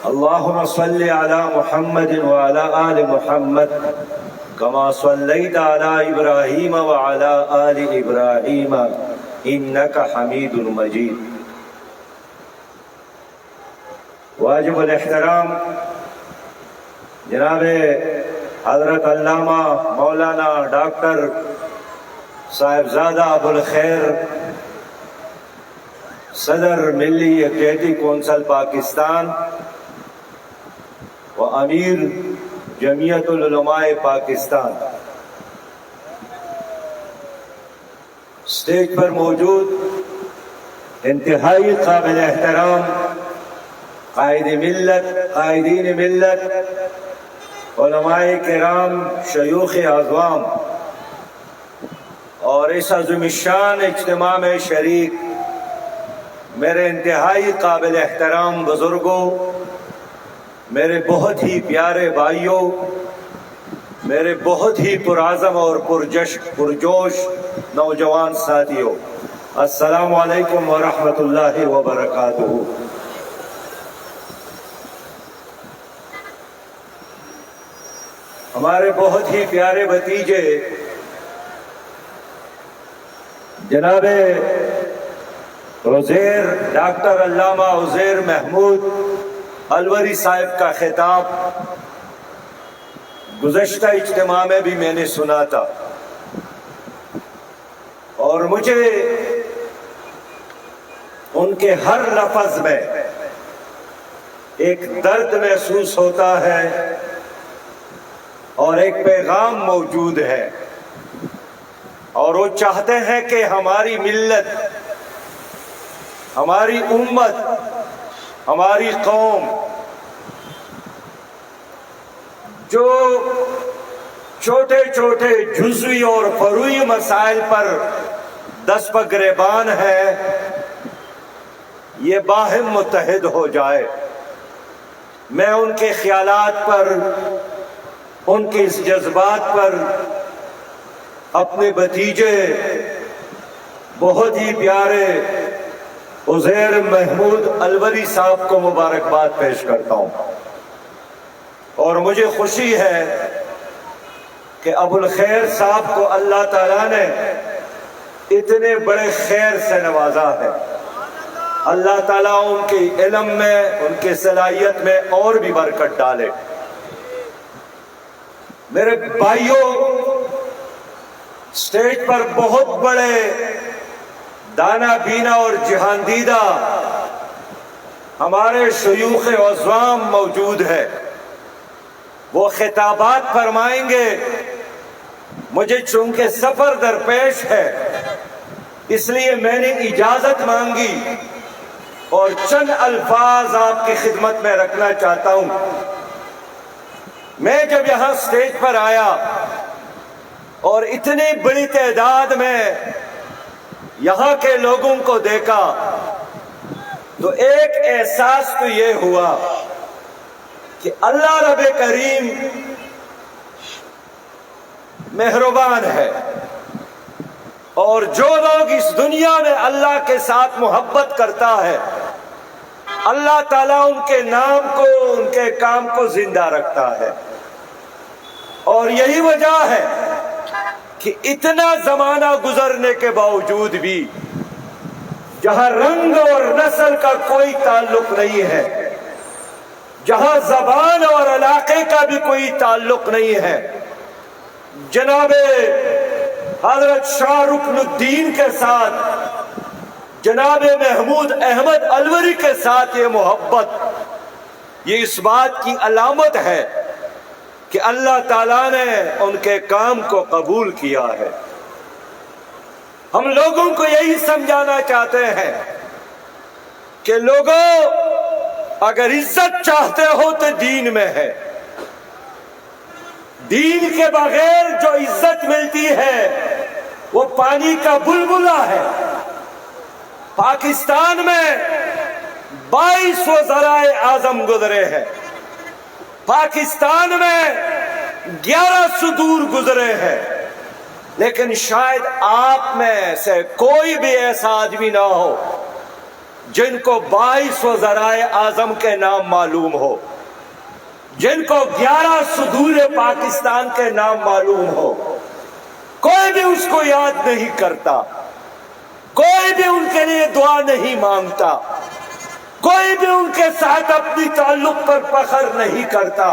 اللهم صل على محمد وعلى آل محمد كما صليت على إبراهيم وعلى آل إبراهيم إنك حميد مجيد. واجب الاحترام جناب حضرت علامہ مولانا ڈاکٹر صاحبزادہ ابو الخیر صدر ملی یکجہتی کونسل پاکستان و امیر جمعیت العلماء پاکستان، اسٹیج پر موجود انتہائی قابل احترام قائدین ملت، علماء کرام، شیوخ اعظام اور اس عظیم الشان اجتماع میں شریک میرے انتہائی قابل احترام بزرگوں، میرے بہت ہی پیارے بھائیوں، میرے بہت ہی پرعزم اور پرجوش نوجوان ساتھیوں، السلام علیکم ورحمۃ اللہ وبرکاتہ۔ ہمارے بہت ہی پیارے بھتیجے جناب ڈاکٹر علامہ عزیر محمود الوری صاحب کا خطاب گزشتہ اجتماع میں بھی میں نے سنا تھا، اور مجھے ان کے ہر لفظ میں ایک درد محسوس ہوتا ہے اور ایک پیغام موجود ہے، اور وہ چاہتے ہیں کہ ہماری ملت، ہماری امت، ہماری قوم جو چھوٹے چھوٹے جزوی اور فروعی مسائل پر دست گریبان ہے، یہ باہم متحد ہو جائے۔ میں ان کے خیالات پر، ان کے اس جذبات پر اپنے بھتیجے بہت ہی پیارے عزیر محمود الوری صاحب کو مبارکباد پیش کرتا ہوں، اور مجھے خوشی ہے کہ ابو الخیر صاحب کو اللہ تعالیٰ نے اتنے بڑے خیر سے نوازا ہے۔ اللہ تعالیٰ ان کے علم میں، ان کے صلاحیت میں اور بھی برکت ڈالے۔ میرے بھائیوں، اسٹیج پر بہت بڑے دانا بینا اور جہاندیدہ ہمارے شیوخ اعظام موجود ہے، وہ خطابات فرمائیں گے۔ مجھے چونکہ سفر درپیش ہے، اس لیے میں نے اجازت مانگی اور چند الفاظ آپ کی خدمت میں رکھنا چاہتا ہوں۔ میں جب یہاں اسٹیج پر آیا اور اتنی بڑی تعداد میں یہاں کے لوگوں کو دیکھا تو ایک احساس تو یہ ہوا کہ اللہ رب کریم مہربان ہے، اور جو لوگ اس دنیا میں اللہ کے ساتھ محبت کرتا ہے، اللہ تعالیٰ ان کے نام کو، ان کے کام کو زندہ رکھتا ہے۔ اور یہی وجہ ہے کہ اتنا زمانہ گزرنے کے باوجود بھی جہاں رنگ اور نسل کا کوئی تعلق نہیں ہے، جہاں زبان اور علاقے کا بھی کوئی تعلق نہیں ہے، جناب حضرت شاہ رکن الدین کے ساتھ، جناب محمود احمد الوری کے ساتھ یہ محبت، یہ اس بات کی علامت ہے کہ اللہ تعالیٰ نے ان کے کام کو قبول کیا ہے۔ ہم لوگوں کو یہی سمجھانا چاہتے ہیں کہ لوگوں، اگر عزت چاہتے ہو تو دین میں ہے۔ دین کے بغیر جو عزت ملتی ہے وہ پانی کا بلبلہ ہے۔ پاکستان میں 22 وزرائے اعظم گزرے ہیں، پاکستان میں 11 صدور گزرے ہیں، لیکن شاید آپ میں سے کوئی بھی ایسا آدمی نہ ہو جن کو 22 وزرائے اعظم کے نام معلوم ہو، جن کو 11 صدور پاکستان کے نام معلوم ہو، کوئی بھی اس کو یاد نہیں کرتا، کوئی بھی ان کے لیے دعا نہیں مانگتا، کوئی بھی ان کے ساتھ اپنی تعلق پر فخر نہیں کرتا،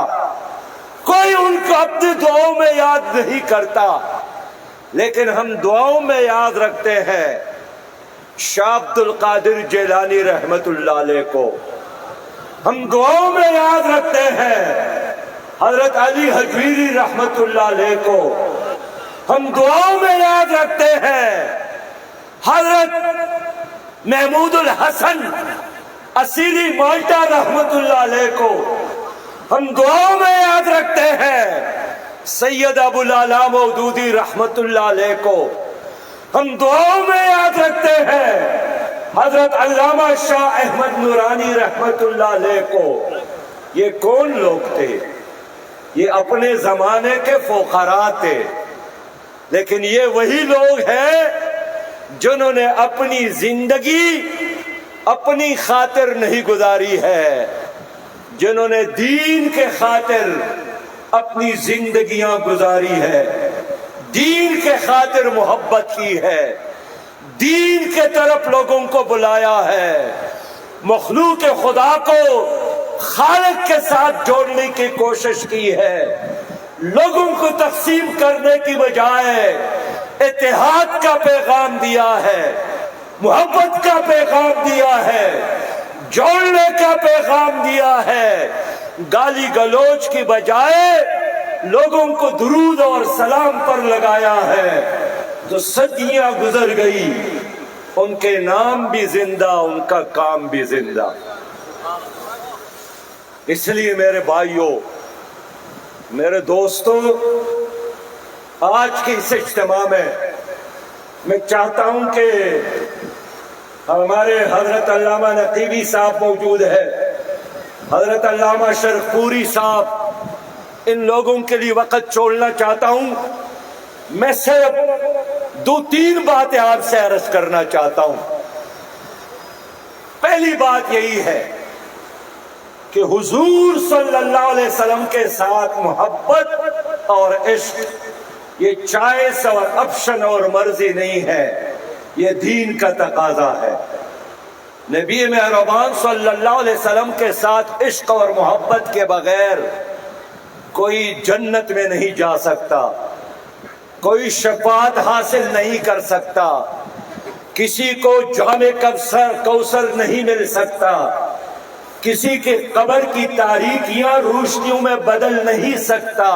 کوئی ان کو اپنی دعاؤں میں یاد نہیں کرتا، لیکن ہم دعاؤں میں یاد رکھتے ہیں شاہ عبد القادر جیلانی رحمت اللہ علیہ کو، ہم دعاؤں میں یاد رکھتے ہیں حضرت علی حجویری رحمت اللہ علیہ کو، ہم دعاؤں میں یاد رکھتے ہیں حضرت محمود الحسن اسیری مالٹا رحمت اللہ علیہ کو، ہم دعاؤں میں یاد رکھتے ہیں سید ابو العلا مودودی رحمت اللہ علیہ کو، ہم دعاؤں میں یاد رکھتے ہیں حضرت علامہ شاہ احمد نورانی رحمت اللہ علیہ کو۔ یہ کون لوگ تھے؟ یہ اپنے زمانے کے فقراء تھے، لیکن یہ وہی لوگ ہیں جنہوں نے اپنی زندگی اپنی خاطر نہیں گزاری ہے، جنہوں نے دین کے خاطر اپنی زندگیاں گزاری ہے، دین کے خاطر محبت کی ہے، دین کے طرف لوگوں کو بلایا ہے، مخلوق خدا کو خالق کے ساتھ جوڑنے کی کوشش کی ہے، لوگوں کو تقسیم کرنے کی بجائے اتحاد کا پیغام دیا ہے، محبت کا پیغام دیا ہے، جوڑنے کا پیغام دیا ہے، گالی گلوچ کی بجائے لوگوں کو درود اور سلام پر لگایا ہے۔ تو صدیاں گزر گئی، ان کے نام بھی زندہ، ان کا کام بھی زندہ۔ اس لیے میرے بھائیوں، میرے دوستوں، آج کے اس اجتماع میں چاہتا ہوں کہ ہمارے حضرت علامہ نقیبی صاحب موجود ہے، حضرت علامہ شرف پوری صاحب، ان لوگوں کے لیے وقت چھوڑنا چاہتا ہوں۔ میں صرف 2-3 باتیں آپ سے عرض کرنا چاہتا ہوں۔ پہلی بات یہی ہے کہ حضور صلی اللہ علیہ وسلم کے ساتھ محبت اور عشق یہ چوائس اور آپشن اور مرضی نہیں ہے، یہ دین کا تقاضا ہے۔ نبی مہربان صلی اللہ علیہ وسلم کے ساتھ عشق اور محبت کے بغیر کوئی جنت میں نہیں جا سکتا، کوئی شفاعت حاصل نہیں کر سکتا، کسی کو جام کوثر نہیں مل سکتا، کسی کے قبر کی تاریکیاں روشنیوں میں بدل نہیں سکتا۔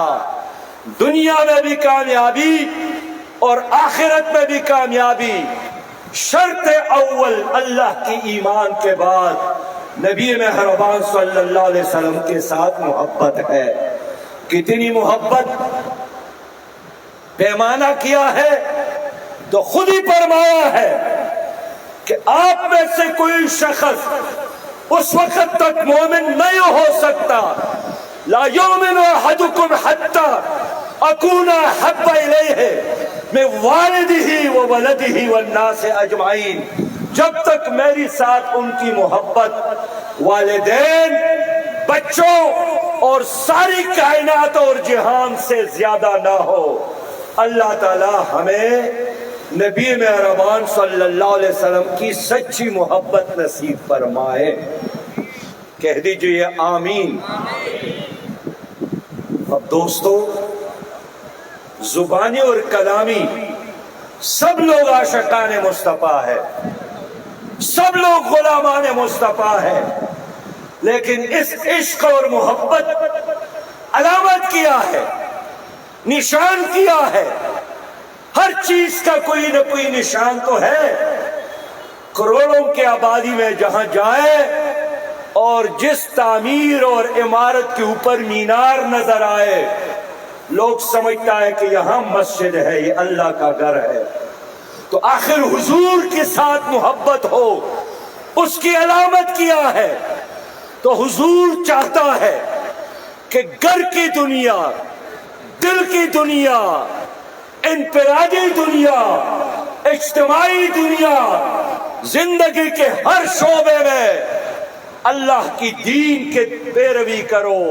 دنیا میں بھی کامیابی اور آخرت میں بھی کامیابی شرط اول اللہ کی ایمان کے بعد نبی مہربان صلی اللہ علیہ وسلم کے ساتھ محبت ہے۔ کتنی محبت پیمانہ کیا ہے تو خود ہی فرمایا ہے کہ آپ میں سے کوئی شخص اس وقت تک مومن نہیں ہو سکتا، لا یؤمن احدکم حتی اکون احب الیہ من والدہ وولدہ والناس اجمعین، جب تک میری ساتھ ان کی محبت والدین، بچوں اور ساری کائنات اور جہان سے زیادہ نہ ہو۔ اللہ تعالی ہمیں نبی مہربان صلی اللہ علیہ وسلم کی سچی محبت نصیب فرمائے۔ کہہ دیجئے آمین۔ اب دوستو، زبانی اور کلامی سب لوگ عاشقان مصطفیٰ ہے، سب لوگ غلامان مصطفیٰ ہے، لیکن اس عشق اور محبت علامت کیا ہے، نشان کیا ہے؟ ہر چیز کا کوئی نہ کوئی نشان تو ہے۔ کروڑوں کے آبادی میں جہاں جائے اور جس تعمیر اور عمارت کے اوپر مینار نظر آئے، لوگ سمجھتا ہے کہ یہاں مسجد ہے، یہ اللہ کا گھر ہے۔ تو آخر حضور کے ساتھ محبت ہو، اس کی علامت کیا ہے؟ تو حضور چاہتا ہے کہ گھر کی دنیا، دل کی دنیا، انفرادی دنیا، اجتماعی دنیا، زندگی کے ہر شعبے میں اللہ کی دین کے پیروی کرو،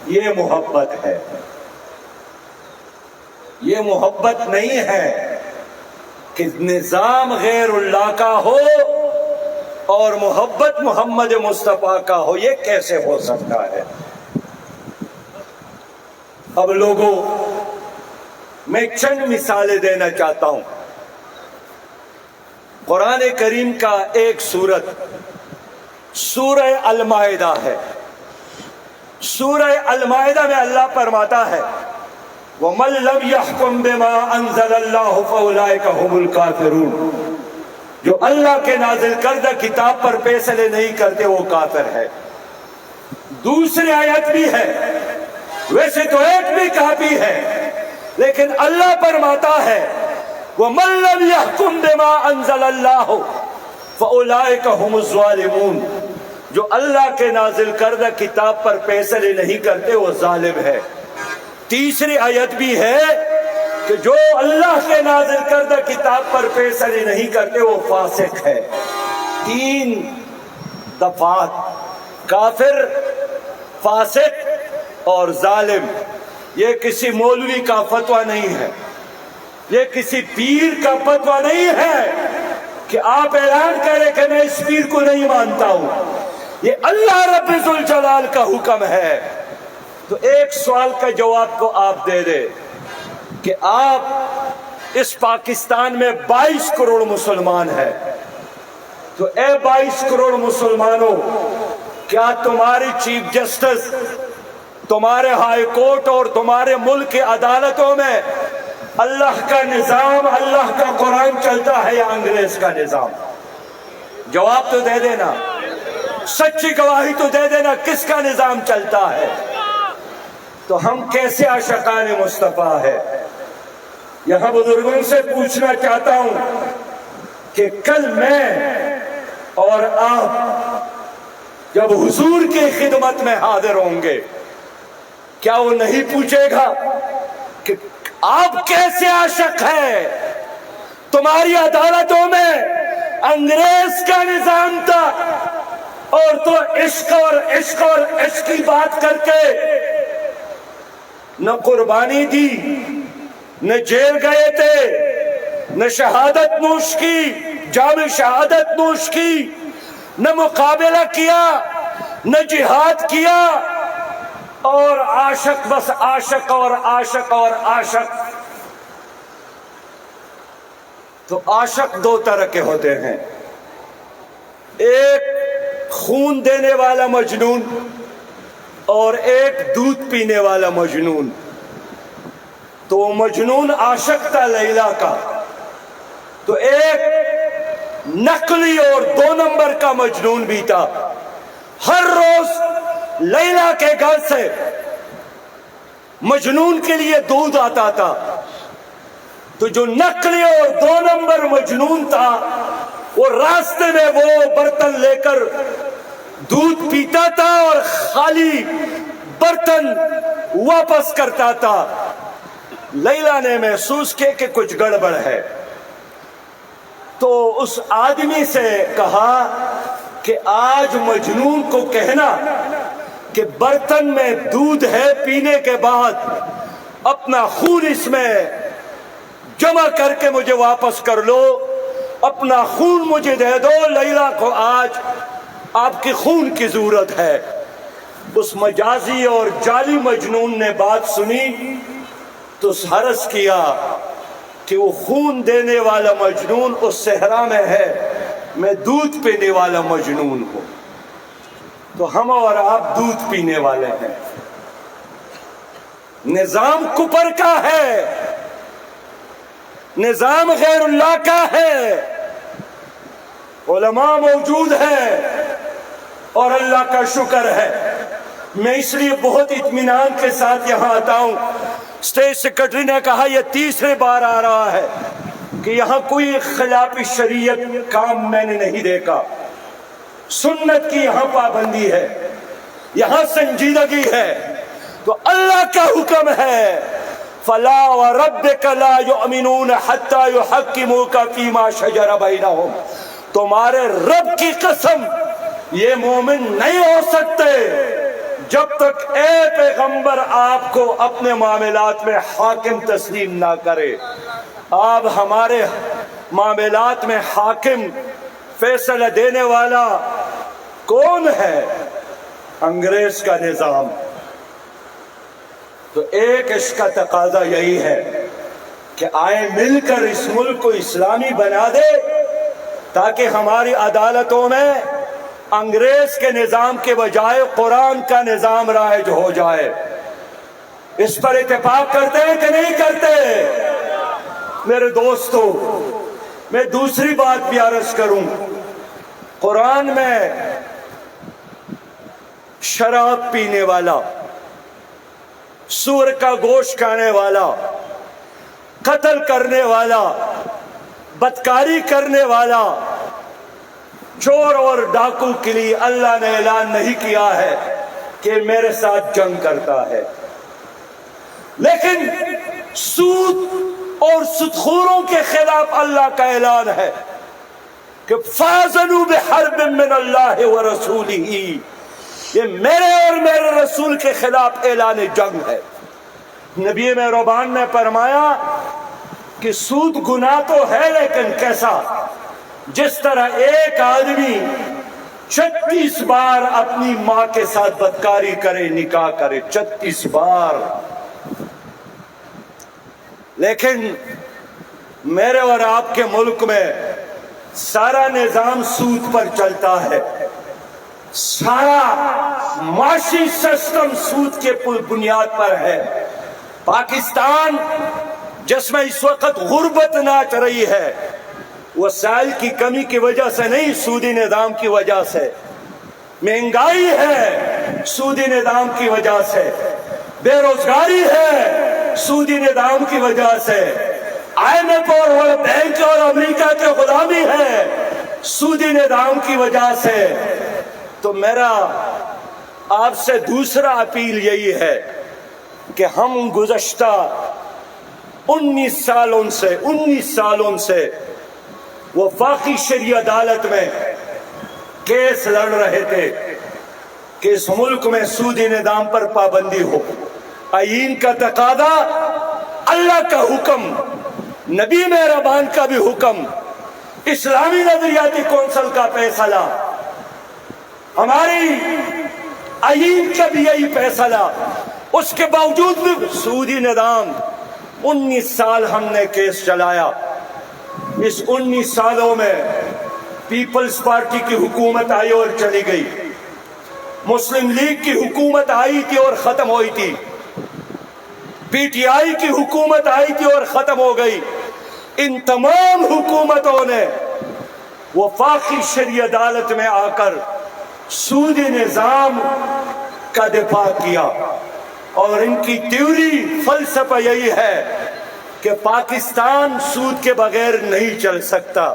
یہ محبت ہے۔ یہ محبت نہیں ہے کہ نظام غیر اللہ کا ہو اور محبت محمد مصطفیٰ کا ہو، یہ کیسے ہو سکتا ہے؟ اب لوگوں، میں چند مثالیں دینا چاہتا ہوں۔ قرآن کریم کا ایک سورت سورہ المائدہ ہے۔ سورہ المائدہ میں اللہ فرماتا ہے وَمَن لَّمْ يَحْكُم بِمَا أَنزَلَ اللَّهُ فَأُولَٰئِكَ هُمُ الْكَافِرُونَ، جو اللہ کے نازل کردہ کتاب پر فیصلے نہیں کرتے وہ کافر ہے۔ دوسری آیت بھی ہے، ویسے تو ایک بھی کافی ہے، لیکن اللہ فرماتا ہے وَمَن لَّمْ يَحْكُم بِمَا أَنزَلَ اللَّهُ فَأُولَٰئِكَ هُمُ الظَّالِمُونَ، جو اللہ کے نازل کردہ کتاب پر فیصلے نہیں کرتے وہ ظالم ہے۔ تیسری آیت بھی ہے کہ جو اللہ کے نازل کردہ کتاب پر فیصلے نہیں کرتے وہ فاسق ہے۔ تین دفعات کافر، فاسق اور ظالم۔ یہ کسی مولوی کا فتویٰ نہیں ہے، یہ کسی پیر کا فتویٰ نہیں ہے کہ آپ اعلان کریں کہ میں اس پیر کو نہیں مانتا ہوں، یہ اللہ رب ذوالجلال کا حکم ہے۔ تو ایک سوال کا جواب تو آپ دے دیں کہ آپ اس پاکستان میں 22 کروڑ مسلمان ہیں، تو اے 22 کروڑ مسلمانوں، کیا تمہاری چیف جسٹس، تمہارے ہائی کورٹ اور تمہارے ملک کی عدالتوں میں اللہ کا نظام، اللہ کا قرآن چلتا ہے یا انگریز کا نظام؟ جواب تو دے دینا، سچی گواہی تو دے دینا، کس کا نظام چلتا ہے؟ تو ہم کیسے عاشقان مصطفیٰ ہے؟ یہاں بزرگوں سے پوچھنا چاہتا ہوں کہ کل میں اور آپ جب حضور کی خدمت میں حاضر ہوں گے، کیا وہ نہیں پوچھے گا کہ آپ کیسے عاشق ہیں؟ تمہاری عدالتوں میں انگریز کا نظام تھا اور تو عشق اور عشق اور عشق کی بات کر کے نہ قربانی دی، نہ جیل گئے تھے، نہ شہادت نوش کی، جام شہادت نوش کی، نہ مقابلہ کیا، نہ جہاد کیا، اور عاشق بس عاشق اور عاشق اور عاشق۔ تو عاشق دو طرح کے ہوتے ہیں، ایک خون دینے والا مجنون اور ایک دودھ پینے والا مجنون۔ تو مجنون عاشق تھا لیلا کا، تو ایک نقلی اور 2 نمبر کا مجنون بھی تھا۔ ہر روز لیلا کے گھر سے مجنون کے لیے دودھ آتا تھا، تو جو نقلی اور 2 نمبر مجنون تھا وہ راستے میں وہ برتن لے کر دودھ پیتا تھا اور خالی برتن واپس کرتا تھا۔ لیلا نے محسوس کیا کہ کچھ گڑبڑ ہے، تو اس آدمی سے کہا کہ آج مجنون کو کہنا کہ برتن میں دودھ ہے، پینے کے بعد اپنا خون اس میں جمع کر کے مجھے واپس کر لو، اپنا خون مجھے دے دو، لیلا کو آج آپ کی خون کی ضرورت ہے۔ اس مجازی اور جعلی مجنون نے بات سنی تو حرص کیا کہ وہ خون دینے والا مجنون اس صحرا میں ہے، میں دودھ پینے والا مجنون ہوں۔ تو ہم اور آپ دودھ پینے والے ہیں۔ نظام کفر کا ہے، نظام غیر اللہ کا ہے، علماء موجود ہیں اور اللہ کا شکر ہے، میں اس لیے بہت اطمینان کے ساتھ یہاں آتا ہوں۔ اسٹیٹ سیکرٹری نے کہا یہ 3 بار آ رہا ہے کہ یہاں کوئی خلاف شریعت کام میں نے نہیں دیکھا، سنت کی یہاں پابندی ہے، یہاں سنجیدگی ہے۔ تو اللہ کا حکم ہے فَلَا وَرَبِّكَ لَا يُؤْمِنُونَ حَتَّى يُحَكِّمُوكَ فِي مَا شَجَرَ بَيْنَهُمْ تمہارے رب کی قسم یہ مومن نہیں ہو سکتے جب تک اے پیغمبر آپ کو اپنے معاملات میں حاکم تسلیم نہ کرے۔ آپ ہمارے معاملات میں حاکم فیصلہ دینے والا کون ہے؟ انگریز کا نظام۔ تو ایک اس کا تقاضا یہی ہے کہ آئے مل کر اس ملک کو اسلامی بنا دے تاکہ ہماری عدالتوں میں انگریز کے نظام کے بجائے قرآن کا نظام رائج ہو جائے۔ اس پر اتفاق کرتے ہیں کہ نہیں کرتے؟ میرے دوستو، میں دوسری بات بھی عرض کروں۔ قرآن میں شراب پینے والا، سور کا گوشت کھانے والا، قتل کرنے والا، بدکاری کرنے والا، چور اور ڈاکو کے لیے اللہ نے اعلان نہیں کیا ہے کہ میرے ساتھ جنگ کرتا ہے، لیکن سود اور سودخوروں کے خلاف اللہ کا اعلان ہے کہ فَأَذَنُوا بِحَرْبٍ مِّنَ اللَّهِ وَرَسُولِهِ، یہ میرے اور میرے رسول کے خلاف اعلان جنگ ہے۔ نبی مہربان نے فرمایا کہ سود گناہ تو ہے لیکن کیسا؟ جس طرح ایک آدمی 36 بار اپنی ماں کے ساتھ بدکاری کرے، نکاح کرے، 36 بار۔ لیکن میرے اور آپ کے ملک میں سارا نظام سود پر چلتا ہے، سارا معاشی سسٹم سود کے بنیاد پر ہے۔ پاکستان جس میں اس وقت غربت ناچ رہی ہے، وسائل کی کمی کی وجہ سے نہیں، سودی نظام کی وجہ سے۔ مہنگائی ہے سودی نظام کی وجہ سے، بے روزگاری ہے سودی نظام کی وجہ سے، IMF اور ورلڈ بینک اور امریکہ کے غلامی ہے سودی نظام کی وجہ سے۔ تو میرا آپ سے دوسرا اپیل یہی ہے کہ ہم گزشتہ 19 سالوں سے وفاقی شرعی عدالت میں کیس لڑ رہے تھے کہ اس ملک میں سودی نظام پر پابندی ہو۔ آئین کا تقاضا، اللہ کا حکم، نبی مہربان کا بھی حکم، اسلامی نظریاتی کونسل کا فیصلہ، ہماری آئین کا بھی یہی فیصلہ، اس کے باوجود بھی سودی نظام 19 سال ہم نے کیس چلایا۔ اس 19 سالوں میں پیپلز پارٹی کی حکومت آئی اور چلی گئی، مسلم لیگ کی حکومت آئی تھی اور ختم ہوئی تھی، PTI کی حکومت آئی تھی اور ختم ہو گئی۔ ان تمام حکومتوں نے وفاقی شرعی عدالت میں آ کر سودی نظام کا دفاع کیا، اور ان کی تھیوری، فلسفہ یہی ہے کہ پاکستان سود کے بغیر نہیں چل سکتا۔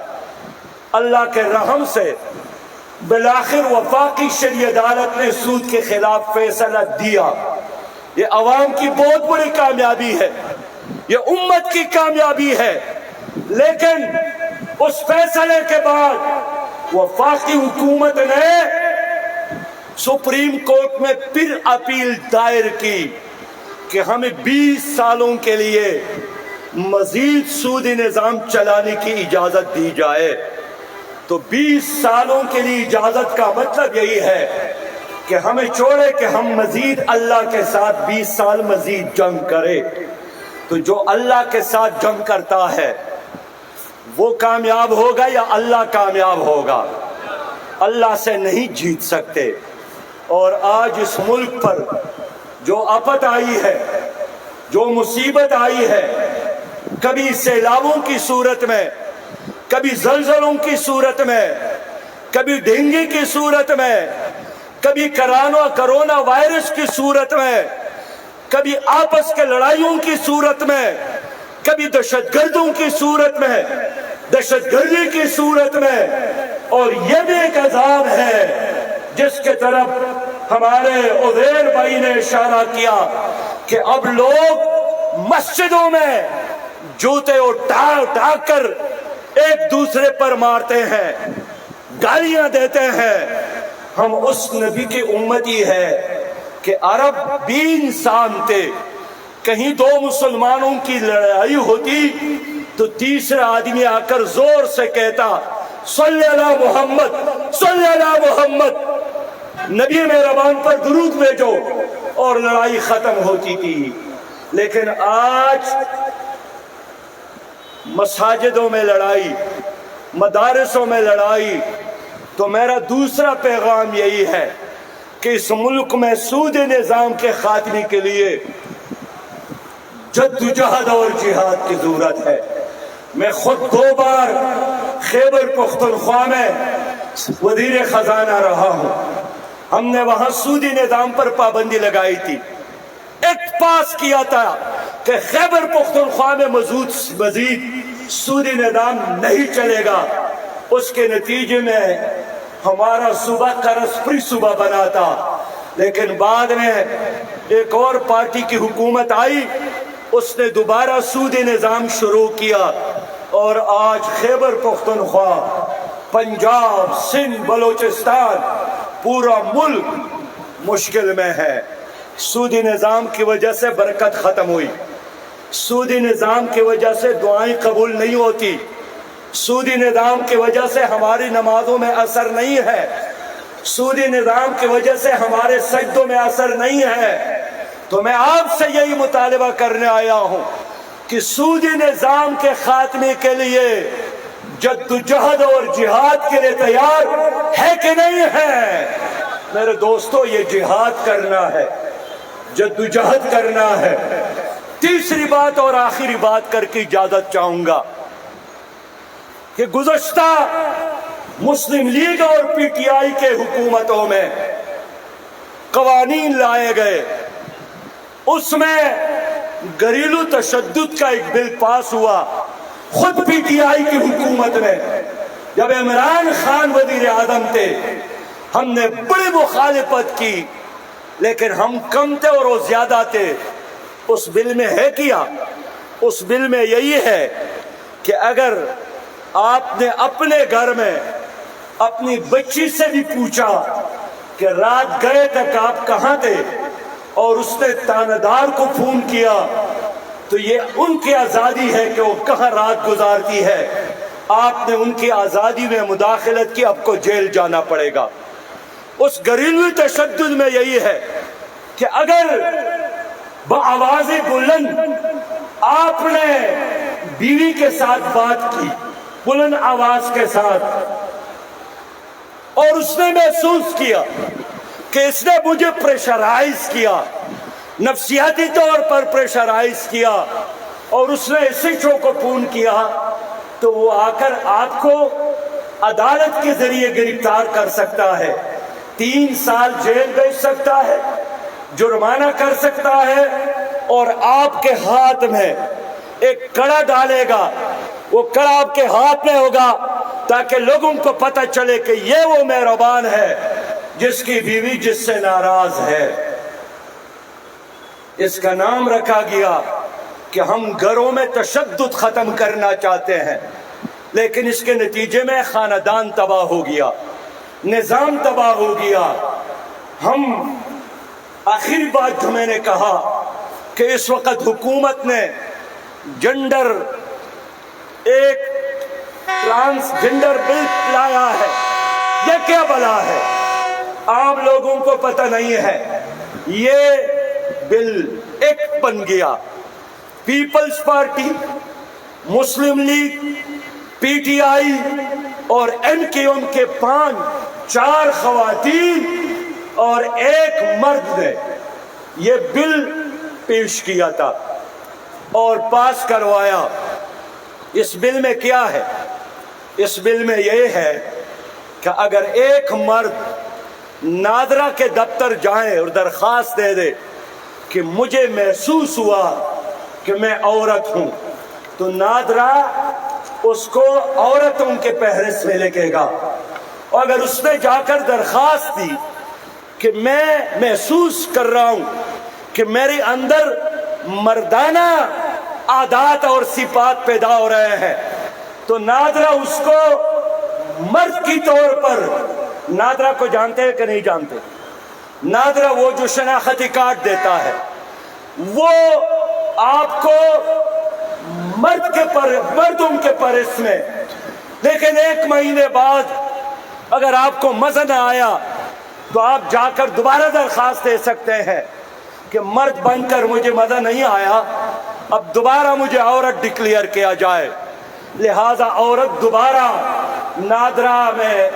اللہ کے رحم سے بالآخر وفاقی شرعی عدالت نے سود کے خلاف فیصلہ دیا۔ یہ عوام کی بہت بڑی کامیابی ہے، یہ امت کی کامیابی ہے، لیکن اس فیصلے کے بعد وفاقی حکومت نے سپریم کورٹ میں پھر اپیل دائر کی کہ ہمیں 20 سالوں کے لیے مزید سودی نظام چلانے کی اجازت دی جائے۔ تو 20 سالوں کے لیے اجازت کا مطلب یہی ہے کہ ہمیں چھوڑے کہ ہم مزید اللہ کے ساتھ 20 سال مزید جنگ کرے۔ تو جو اللہ کے ساتھ جنگ کرتا ہے وہ کامیاب ہوگا یا اللہ کامیاب ہوگا؟ اللہ سے نہیں جیت سکتے۔ اور آج اس ملک پر جو آفت آئی ہے، جو مصیبت آئی ہے، کبھی سیلابوں کی صورت میں، کبھی زلزلوں کی صورت میں، کبھی ڈینگی کی صورت میں، کبھی کرونا وائرس کی صورت میں، کبھی آپس کے لڑائیوں کی صورت میں، کبھی دہشت گردوں کی صورت میں، دہشت گردی کی صورت میں، اور یہ بھی ایک عذاب ہے جس کے طرف ہمارے عزیر بھائی نے اشارہ کیا کہ اب لوگ مسجدوں میں جوتے اٹھا کر ایک دوسرے پر مارتے ہیں۔ گالیاں دیتے ہیں، ہم اس نبی کی امتی ہے کہ عرب بھی انسان تھے، کہیں دو مسلمانوں کی لڑائی ہوتی تو تیسرا آدمی آ کر زور سے کہتا صلی اللہ محمد، صلی اللہ محمد، نبی مہربان پر درود بھیجو، اور لڑائی ختم ہوتی تھی۔ لیکن آج مساجدوں میں لڑائی، مدارسوں میں لڑائی۔ تو میرا دوسرا پیغام یہی ہے کہ اس ملک میں سود نظام کے خاتمے کے لیے جدوجہد اور جہاد کی ضرورت ہے۔ میں خود 2 بار خیبر پختونخوا میں وزیر خزانہ رہا ہوں، ہم نے وہاں سودی نظام پر پابندی لگائی تھی، ایکٹ پاس کیا تھا کہ خیبر پختونخوا میں مزید سودی نظام نہیں چلے گا۔ اس کے نتیجے میں ہمارا صوبہ قرض فری صوبہ بنا تھا، لیکن بعد میں ایک اور پارٹی کی حکومت آئی، اس نے دوبارہ سودی نظام شروع کیا، اور آج خیبر پختونخوا، پنجاب، سندھ، بلوچستان، پورا ملک مشکل میں ہے۔ سودی نظام کی وجہ سے برکت ختم ہوئی، سودی نظام کی وجہ سے دعائیں قبول نہیں ہوتی، سودی نظام کی وجہ سے ہماری نمازوں میں اثر نہیں ہے، سودی نظام کی وجہ سے ہمارے سجدوں میں اثر نہیں ہے۔ تو میں آپ سے یہی مطالبہ کرنے آیا ہوں کہ سودی نظام کے خاتمے کے لیے جدوجہد اور جہاد کے لیے تیار ہے کہ نہیں ہے؟ میرے دوستو، یہ جہاد کرنا ہے، جدوجہد کرنا ہے۔ تیسری بات اور آخری بات کر کے اجازت چاہوں گا کہ گزشتہ مسلم لیگ اور پی ٹی آئی کے حکومتوں میں قوانین لائے گئے، اس میں گھریلو تشدد کا ایک بل پاس ہوا۔ خود پی ٹی آئی کی حکومت میں جب عمران خان وزیر اعظم تھے، ہم نے بڑی مخالفت کی، لیکن ہم کم تھے اور وہ زیادہ تھے۔ اس بل میں ہے کیا؟ اس بل میں یہی ہے کہ اگر آپ نے اپنے گھر میں اپنی بچی سے بھی پوچھا کہ رات گئے تک آپ کہاں تھے، اور اس نے تاندار کو فون کیا، تو یہ ان کی آزادی ہے کہ وہ کہاں رات گزارتی ہے۔ آپ نے ان کی آزادی میں مداخلت کی، آپ کو جیل جانا پڑے گا۔ اس گھریلو تشدد میں یہی ہے کہ اگر بآواز بلند آپ نے بیوی کے ساتھ بات کی، بلند آواز کے ساتھ، اور اس نے محسوس کیا کہ اس نے مجھے پریشرائز کیا، نفسیاتی طور پر پریشرائز کیا، اور اس نے ایس ایچ او کو فون کیا، تو وہ آ کر آپ کو عدالت کے ذریعے گرفتار کر سکتا ہے، 3 سال جیل بھیج سکتا ہے، جرمانہ کر سکتا ہے، اور آپ کے ہاتھ میں ایک کڑا ڈالے گا۔ وہ کڑا آپ کے ہاتھ میں ہوگا تاکہ لوگوں کو پتہ چلے کہ یہ وہ مہربان ہے جس کی بیوی جس سے ناراض ہے۔ اس کا نام رکھا گیا کہ ہم گھروں میں تشدد ختم کرنا چاہتے ہیں، لیکن اس کے نتیجے میں خاندان تباہ ہو گیا، نظام تباہ ہو گیا۔ ہم آخری بات جو میں نے کہا کہ اس وقت حکومت نے جنڈر ایک ٹرانسجنڈر بل لایا ہے، یہ کیا بلا ہے؟ عام لوگوں کو پتہ نہیں ہے۔ یہ بل ایکٹ بن گیا، Peoples Party, Muslim League, P T I اور این کے ایم کے 4 خواتین اور 1 مرد نے یہ بل پیش کیا تھا اور پاس کروایا۔ اس بل میں کیا ہے؟ اس بل میں یہ ہے کہ اگر ایک مرد نادرا کے دفتر جائیں اور درخواست دے دے کہ مجھے محسوس ہوا کہ میں عورت ہوں، تو نادرا اس کو عورتوں کے فہرست میں لکھے گا۔ اور اگر اس نے جا کر درخواست دی کہ میں محسوس کر رہا ہوں کہ میرے اندر مردانہ عادات اور صفات پیدا ہو رہے ہیں، تو نادرا اس کو مرد کی طور پر نادرا کو جانتے ہیں کہ نہیں جانتے؟ نادرا وہ جو شناختی کارڈ دیتا ہے، وہ آپ کو مردوں کے پرس میں، لیکن 1 مہینے بعد اگر آپ کو مزہ نہ آیا تو آپ جا کر دوبارہ درخواست دے سکتے ہیں کہ مرد بن کر مجھے مزہ نہیں آیا، اب دوبارہ مجھے عورت ڈکلیئر کیا جائے۔ لہذا عورت دوبارہ نادرا میں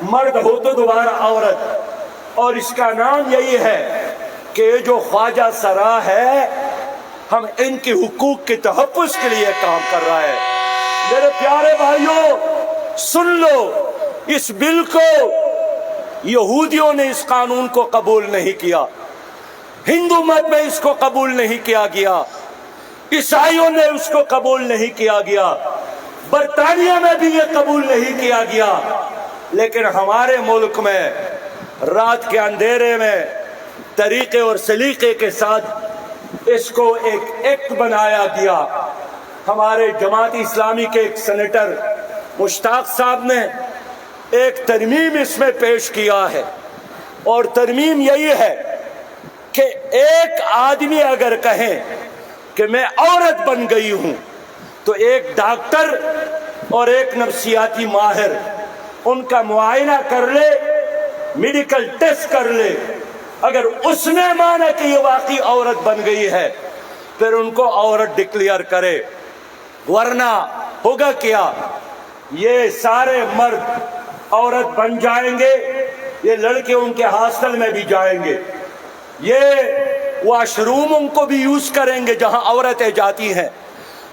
مرد ہو تو دوبارہ عورت، اور اس کا نام یہی ہے کہ یہ جو خواجہ سرا ہے ہم ان کی حقوق کے تحفظ کے لیے کام کر رہا ہے۔ میرے پیارے بھائیوں سن لو، اس بل کو یہودیوں نے اس قانون کو قبول نہیں کیا، ہندو مت میں اس کو قبول نہیں کیا گیا، عیسائیوں نے اس کو قبول نہیں کیا گیا، برطانیہ میں بھی یہ قبول نہیں کیا گیا، لیکن ہمارے ملک میں رات کے اندھیرے میں طریقے اور سلیقے کے ساتھ اس کو ایک ایکٹ بنایا گیا۔ ہمارے جماعت اسلامی کے ایک سینیٹر مشتاق صاحب نے ایک ترمیم اس میں پیش کیا ہے، اور ترمیم یہی ہے کہ ایک آدمی اگر کہے کہ میں عورت بن گئی ہوں تو ایک ڈاکٹر اور ایک نفسیاتی ماہر ان کا معائنہ کر لے، میڈیکل ٹیسٹ کر لے، اگر اس نے مانا کہ یہ واقعی عورت بن گئی ہے پھر ان کو عورت ڈکلیئر کرے، ورنہ ہوگا کیا؟ یہ سارے مرد عورت بن جائیں گے، یہ لڑکے ان کے ہاسٹل میں بھی جائیں گے، یہ واش روم ان کو بھی یوز کریں گے جہاں عورتیں جاتی ہیں،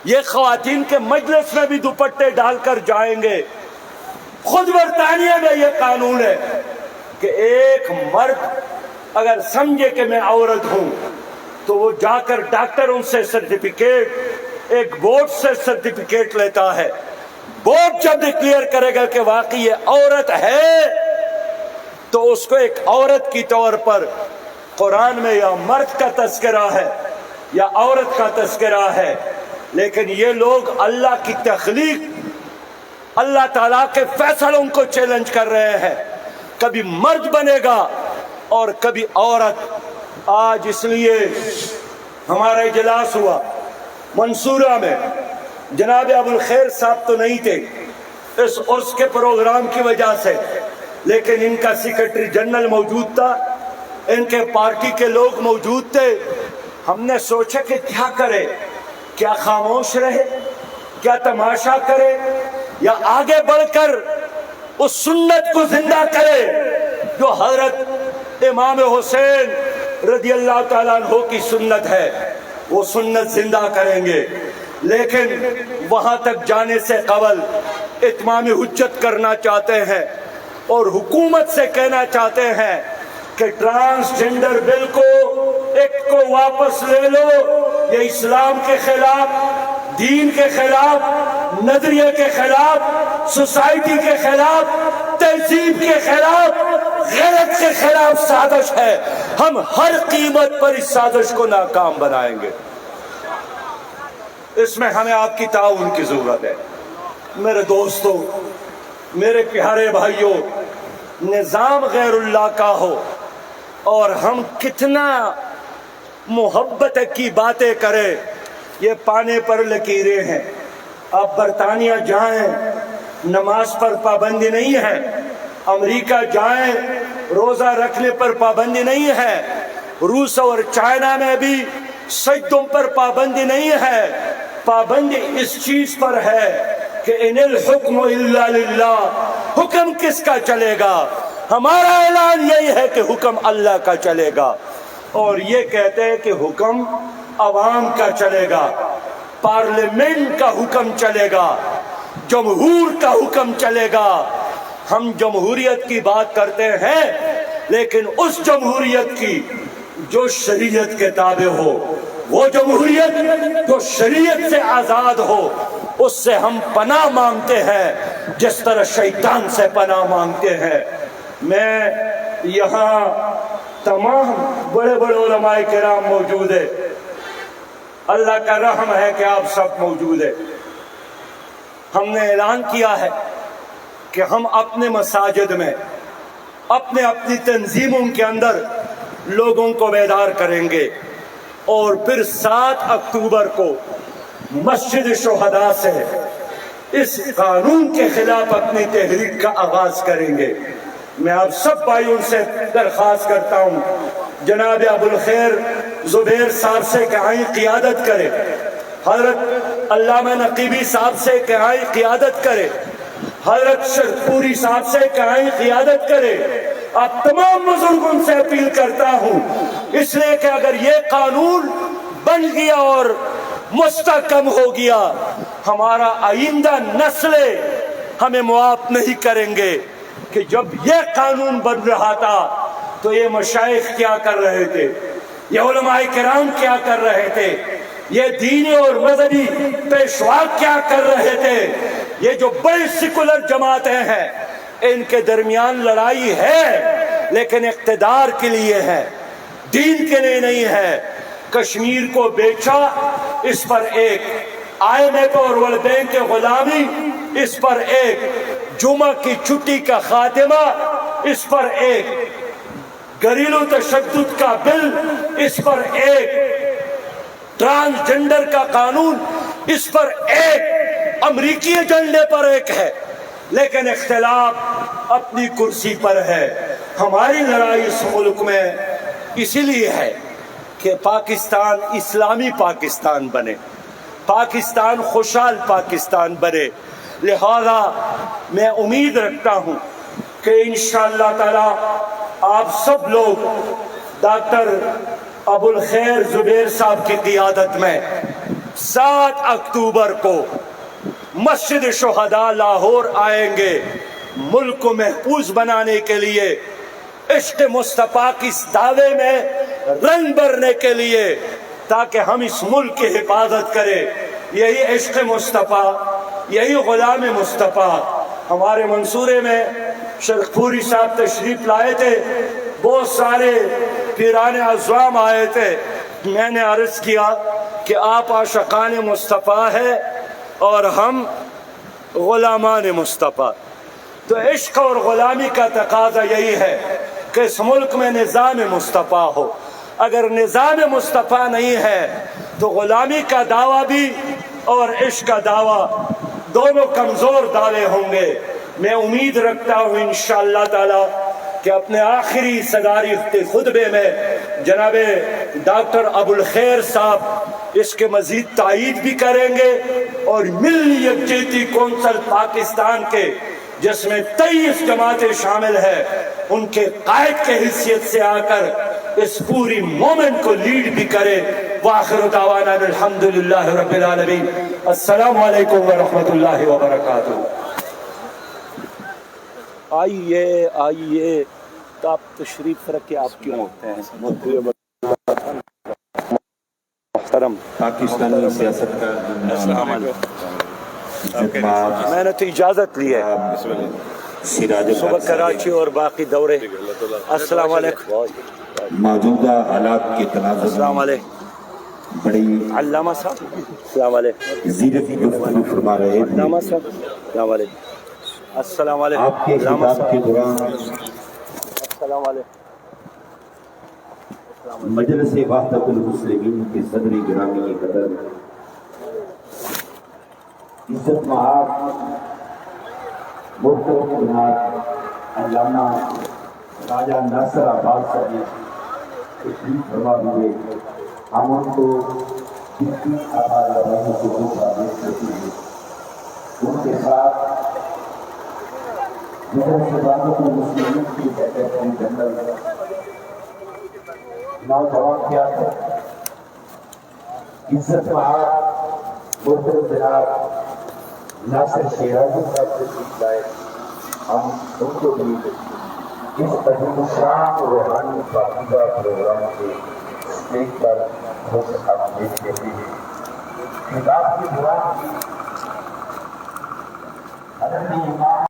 یہ خواتین کے مجلس میں بھی دوپٹے ڈال کر جائیں گے۔ خود برطانیہ میں یہ قانون ہے کہ ایک مرد اگر سمجھے کہ میں عورت ہوں تو وہ جا کر ڈاکٹروں سے سرٹیفکیٹ، ایک بورڈ سے سرٹیفکیٹ لیتا ہے، بورڈ جب ڈکلیئر کرے گا کہ واقعی یہ عورت ہے تو اس کو ایک عورت کی طور پر قرآن میں یا مرد کا تذکرہ ہے یا عورت کا تذکرہ ہے۔ لیکن یہ لوگ اللہ کی تخلیق، اللہ تعالیٰ کے فیصلوں کو چیلنج کر رہے ہیں، کبھی مرد بنے گا اور کبھی عورت۔ آج اس لیے ہمارا اجلاس ہوا منصورہ میں، جناب ابو الخیر صاحب تو نہیں تھے اس عرس کے پروگرام کی وجہ سے، لیکن ان کا سیکرٹری جنرل موجود تھا، ان کے پارٹی کے لوگ موجود تھے۔ ہم نے سوچا کہ کیا کرے، کیا خاموش رہے، کیا تماشا کرے، یا آگے بڑھ کر اس سنت کو زندہ کرے جو حضرت امام حسین رضی اللہ تعالیٰ عنہ کی سنت ہے، وہ سنت زندہ کریں گے۔ لیکن وہاں تک جانے سے قبل اتمام حجت کرنا چاہتے ہیں اور حکومت سے کہنا چاہتے ہیں کہ ٹرانسجنڈر بل کو ایکٹ کو واپس لے لو، یہ اسلام کے خلاف، دین کے خلاف، نظریے کے خلاف، سوسائٹی کے خلاف، تہذیب کے خلاف، غیرت کے خلاف سازش ہے۔ ہم ہر قیمت پر اس سازش کو ناکام بنائیں گے۔ اس میں ہمیں آپ کی تعاون کی ضرورت ہے۔ میرے دوستو، میرے پیارے بھائیوں، نظام غیر اللہ کا ہو اور ہم کتنا محبت کی باتیں کریں، یہ پانے پر لکیریں ہیں۔ آپ برطانیہ جائیں، نماز پر پابندی نہیں ہے، امریکہ جائیں، روزہ رکھنے پر پابندی نہیں ہے، روس اور چائنا میں بھی سجدوں پر پابندی نہیں ہے۔ پابندی اس چیز پر ہے کہ ان الحکم الا للہ، حکم کس کا چلے گا؟ ہمارا اعلان یہی ہے کہ حکم اللہ کا چلے گا، اور یہ کہتے ہیں کہ حکم عوام کا چلے گا، پارلیمنٹ کا حکم چلے گا، جمہور کا حکم چلے گا۔ ہم جمہوریت کی بات کرتے ہیں، لیکن اس جمہوریت کی جو شریعت کے تابع ہو، وہ جمہوریت جو شریعت سے آزاد ہو، اس سے ہم پناہ مانگتے ہیں جس طرح شیطان سے پناہ مانگتے ہیں۔ میں یہاں تمام بڑے بڑے علماء کرام موجود ہیں، اللہ کا رحم ہے کہ آپ سب موجود ہیں۔ ہم نے اعلان کیا ہے کہ ہم اپنے مساجد میں اپنی تنظیموں کے اندر لوگوں کو بیدار کریں گے، اور پھر 7 اکتوبر کو مسجد شہداء سے اس قانون کے خلاف اپنی تحریک کا آغاز کریں گے۔ میں آپ سب بھائیوں سے درخواست کرتا ہوں، جناب ابوالخیر زبیر صاحب سے کہ آئیں قیادت کرے، حضرت علامہ نقیبی صاحب سے کہ آئیں قیادت کرے، حضرت شرپوری صاحب سے کہ آئیں قیادت کرے۔ آپ تمام بزرگوں سے اپیل کرتا ہوں، اس لیے کہ اگر یہ قانون بن گیا اور مستحکم ہو گیا، ہمارا آئندہ نسلیں ہمیں معاف نہیں کریں گے کہ جب یہ قانون بن رہا تھا تو یہ مشائخ کیا کر رہے تھے، یہ علماء کرام کیا کر رہے تھے، یہ دینی اور مذہبی پیشوا کیا کر رہے تھے۔ یہ جو بڑی سیکولر جماعتیں ہیں، ان کے درمیان لڑائی ہے لیکن اقتدار کے لیے ہے، دین کے لیے نہیں ہے۔ کشمیر کو بیچا، اس پر ایک IMF اور ورلڈ بینک کی غلامی، اس پر ایک جمعہ کی چھٹی کا خاتمہ، اس پر ایک گھریلو تشدد کا بل، اس پر ایک ٹرانسجنڈر کا قانون، اس پر ایک امریکی ایجنڈے پر ایک ہے، لیکن اختلاف اپنی کرسی پر ہے۔ ہماری لڑائی اس ملک میں اسی لیے ہے کہ پاکستان اسلامی پاکستان بنے، پاکستان خوشحال پاکستان بنے۔ لہذا میں امید رکھتا ہوں کہ انشاءاللہ تعالی آپ سب لوگ ڈاکٹر ابوالخیر زبیر صاحب کی قیادت میں 7 اکتوبر کو مسجد شہداء لاہور آئیں گے، ملک کو محفوظ بنانے کے لیے، عشق مصطفیٰ کی اس دعوے میں رنگ بھرنے کے لیے، تاکہ ہم اس ملک کی حفاظت کریں۔ یہی عشق مصطفیٰ، یہی غلام مصطفیٰ۔ ہمارے منصورے میں شرپوری صاحب تشریف لائے تھے، بہت سارے پیران اعظام آئے تھے۔ میں نے عرض کیا کہ آپ عاشقان مصطفیٰ ہیں اور ہم غلامان مصطفیٰ، تو عشق اور غلامی کا تقاضا یہی ہے کہ اس ملک میں نظام مصطفیٰ ہو۔ اگر نظام مصطفیٰ نہیں ہے تو غلامی کا دعویٰ بھی اور عشق کا دعویٰ دونوں کمزور دعوے ہوں گے۔ میں امید رکھتا ہوں انشاءاللہ تعالی کہ اپنے آخری صداری خطبے میں جناب ڈاکٹر ابوالخیر صاحب اس کے مزید تائید بھی کریں گے، اور ملی یکجہتی کونسل پاکستان کے جس میں 23 جماعتیں شامل ہیں، ان کے قائد کے حیثیت سے آ کر اس پوری مومنٹ کو لیڈ بھی کرے۔ وآخر دعوانا الحمدللہ رب العالمین۔ السلام علیکم ورحمۃ اللہ وبرکاتہ۔ آئیے تو آپ تشریف رکھے، آپ کیوں ہوتے ہیں محترم پاکستانی سیاست کا السلام علیکم۔ میں نے تو اجازت لی ہے صبح کراچی اور باقی دورے۔ السلام علیکم۔ موجودہ حالات کے تناظر السلام علیکم بڑی علامہ صاحب۔ السلام علیکم زیرت گفتگو فرما رہے تھے۔ علامہ صاحب السلام علیکم۔ السلام علیکم آپ کے علامہ خطاب صاحب کے دوران السلام علیکم۔ مجلس وحدت المسلمین کے صدر گرامی قدر عزت مآب محترم جناب علامہ راجہ ناصر آباد صاحب تشریف فرما ہوئے، ہم ان کو کتنی آباد لگانے کو آدیش کرتے ہیں۔ ان کے ساتھ مجلس وحدت المسلمین کی سیکرٹری جنرل نوجوان کیا تھا، عزت مآب محترم جناب ناصر شیرازی صاحب تشریف لائے۔ ہم ان کو بھی اس عظیم الشان روحانی پاکیزہ پروگرام کے اسٹیج پر خوش آمدید کہتے ہیں۔ خطاب کے دوران حضرت امام